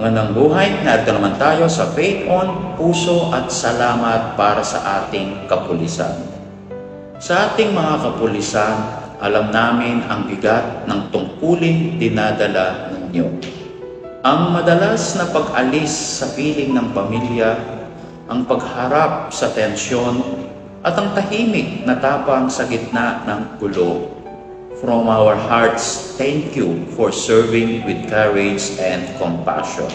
Magandang buhay, narito naman tayo sa Faith on Puso at Salamat para sa ating kapulisan. Sa ating mga kapulisan, alam namin ang bigat ng tungkulin dinadala ninyo. Ang madalas na pag-alis sa piling ng pamilya, ang pagharap sa tensyon, at ang tahimik na tapang sa gitna ng gulo. From our hearts, thank you for serving with courage and compassion.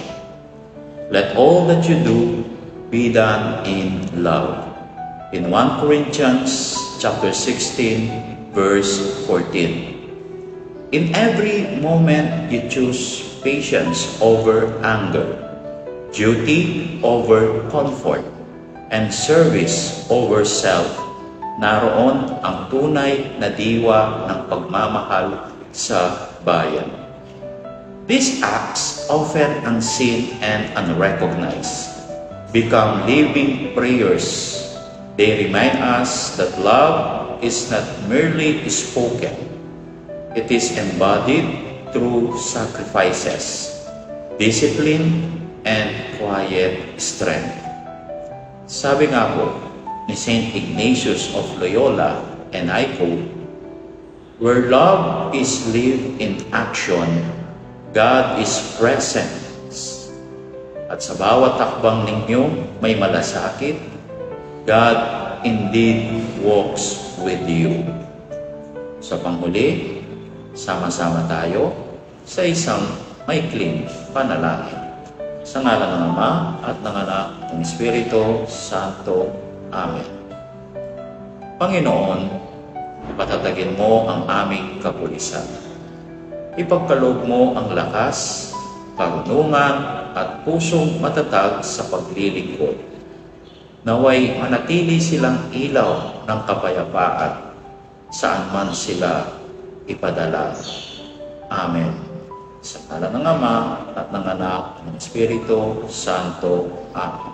Let all that you do be done in love. In 1 Corinthians chapter 16, verse 14. In every moment you choose patience over anger, duty over comfort, and service over self. Naroon ang tunay na diwa ng pagmamahal sa bayan. These acts, often unseen and unrecognized, become living prayers. They remind us that love is not merely spoken. It is embodied through sacrifices, discipline, and quiet strength. Sabi nga po ni Saint Ignatius of Loyola, and I quote, "Where love is lived in action, God is present. At sa bawat takbang ninyo may malasakit, God indeed walks with you." Sa panghuli, sama-sama tayo sa isang maikling panalangin. Sa ngalan ng Ama at ng Anak at ng Espiritu Santo. Amen. Panginoon, patatagin mo ang aming kapulisan. Ipagkaloob mo ang lakas, karunungan at pusong matatag sa paglilingkod. Naway manatili silang ilaw ng kapayapaan saan man sila ipadala. Amen. Sa ngalan ng Ama at ng Anak at ng Espiritu Santo. Amen.